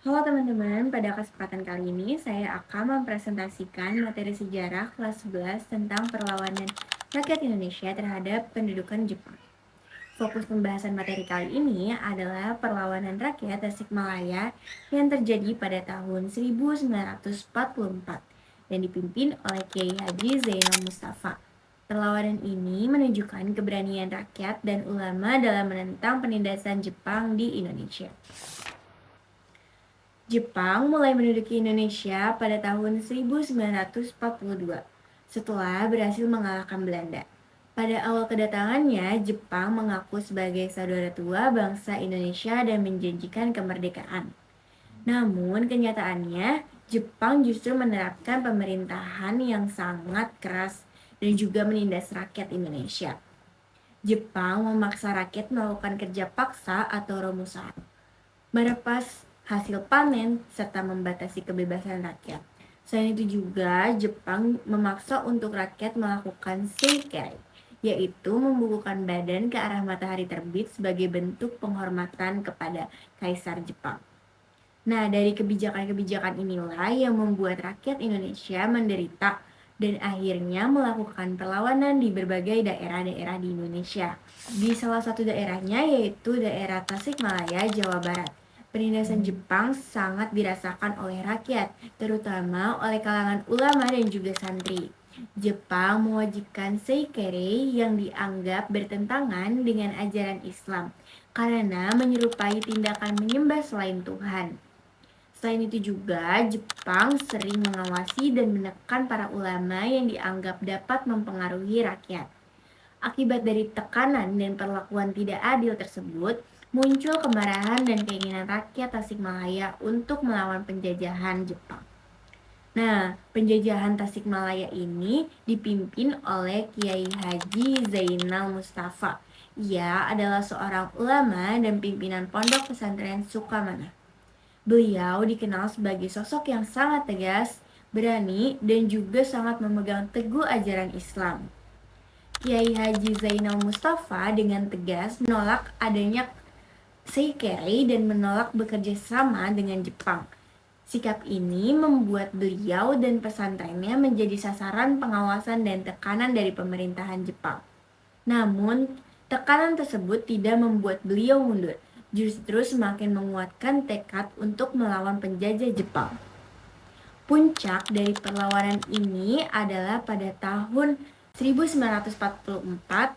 Halo teman-teman, pada kesempatan kali ini saya akan mempresentasikan materi sejarah kelas 11 tentang perlawanan rakyat Indonesia terhadap pendudukan Jepang. Fokus pembahasan materi kali ini adalah perlawanan rakyat Tasikmalaya yang terjadi pada tahun 1944 dan dipimpin oleh Kiai Haji Zainal Mustafa. Perlawanan ini menunjukkan keberanian rakyat dan ulama dalam menentang penindasan Jepang di Indonesia. Jepang mulai menduduki Indonesia pada tahun 1942 setelah berhasil mengalahkan Belanda. Pada awal kedatangannya, Jepang mengaku sebagai saudara tua bangsa Indonesia dan menjanjikan kemerdekaan. Namun kenyataannya, Jepang justru menerapkan pemerintahan yang sangat keras dan juga menindas rakyat Indonesia. Jepang memaksa rakyat melakukan kerja paksa atau romusan, merepas hasil panen, serta membatasi kebebasan rakyat. Selain itu juga, Jepang memaksa untuk rakyat melakukan seikei, yaitu membukukan badan ke arah matahari terbit sebagai bentuk penghormatan kepada Kaisar Jepang. Nah, dari kebijakan-kebijakan inilah yang membuat rakyat Indonesia menderita dan akhirnya melakukan perlawanan di berbagai daerah-daerah di Indonesia. Di salah satu daerahnya yaitu daerah Tasikmalaya, Jawa Barat. Penindasan Jepang sangat dirasakan oleh rakyat, terutama oleh kalangan ulama dan juga santri. Jepang mewajibkan seikere yang dianggap bertentangan dengan ajaran Islam karena menyerupai tindakan menyembah selain Tuhan. Selain itu juga, Jepang sering mengawasi dan menekan para ulama yang dianggap dapat mempengaruhi rakyat. Akibat dari tekanan dan perlakuan tidak adil tersebut, muncul kemarahan dan keinginan rakyat Tasikmalaya untuk melawan penjajahan Jepang. Nah, penjajahan Tasikmalaya ini dipimpin oleh Kiai Haji Zainal Mustafa. Ia adalah seorang ulama dan pimpinan pondok pesantren Sukamana. Beliau dikenal sebagai sosok yang sangat tegas, berani, dan juga sangat memegang teguh ajaran Islam. Kiai Haji Zainal Mustafa dengan tegas menolak adanya seikere dan menolak bekerja sama dengan Jepang. Sikap ini membuat beliau dan pesantrennya menjadi sasaran pengawasan dan tekanan dari pemerintahan Jepang. Namun, tekanan tersebut tidak membuat beliau mundur, justru semakin menguatkan tekad untuk melawan penjajah Jepang. Puncak dari perlawanan ini adalah pada tahun 1944,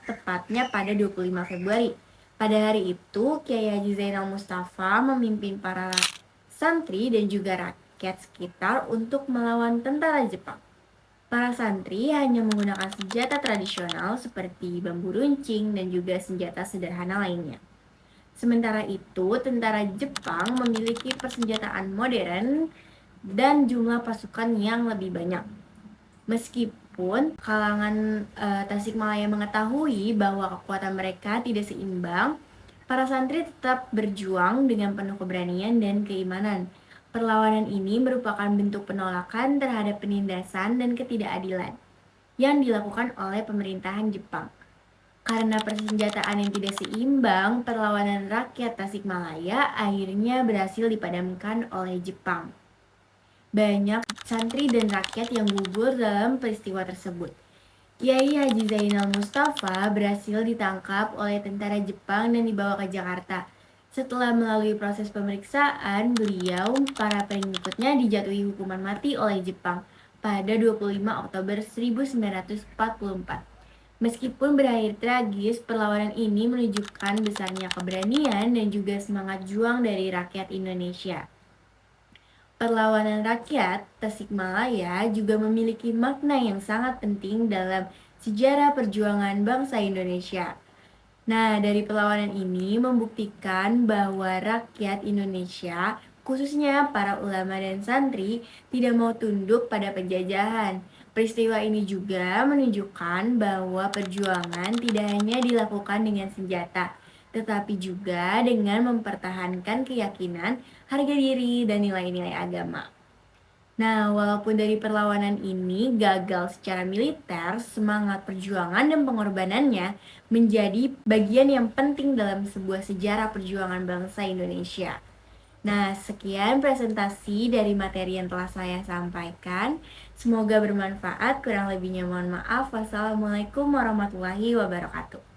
tepatnya pada 25 Februari. Pada hari itu, Kiai Haji Zainal Mustafa memimpin para santri dan juga rakyat sekitar untuk melawan tentara Jepang. Para santri hanya menggunakan senjata tradisional seperti bambu runcing dan juga senjata sederhana lainnya. Sementara itu, tentara Jepang memiliki persenjataan modern dan jumlah pasukan yang lebih banyak. Meskipun kalangan Tasikmalaya mengetahui bahwa kekuatan mereka tidak seimbang, para santri tetap berjuang dengan penuh keberanian dan keimanan. Perlawanan ini merupakan bentuk penolakan terhadap penindasan dan ketidakadilan yang dilakukan oleh pemerintahan Jepang. Karena persenjataan yang tidak seimbang, perlawanan rakyat Tasikmalaya akhirnya berhasil dipadamkan oleh Jepang. Banyak santri dan rakyat yang gugur dalam peristiwa tersebut. Kiai Haji Zainal Mustafa berhasil ditangkap oleh tentara Jepang dan dibawa ke Jakarta. Setelah melalui proses pemeriksaan, beliau para pengikutnya dijatuhi hukuman mati oleh Jepang pada 25 Oktober 1944. Meskipun berakhir tragis, perlawanan ini menunjukkan besarnya keberanian dan juga semangat juang dari rakyat Indonesia. Perlawanan rakyat Tasikmalaya juga memiliki makna yang sangat penting dalam sejarah perjuangan bangsa Indonesia. Nah, dari perlawanan ini membuktikan bahwa rakyat Indonesia, khususnya para ulama dan santri, tidak mau tunduk pada penjajahan. Peristiwa ini juga menunjukkan bahwa perjuangan tidak hanya dilakukan dengan senjata, tetapi juga dengan mempertahankan keyakinan, harga diri, dan nilai-nilai agama. Nah, walaupun dari perlawanan ini gagal secara militer, semangat perjuangan dan pengorbanannya menjadi bagian yang penting dalam sebuah sejarah perjuangan bangsa Indonesia. Nah, sekian presentasi dari materi yang telah saya sampaikan. Semoga bermanfaat. Kurang lebihnya mohon maaf. Wassalamualaikum warahmatullahi wabarakatuh.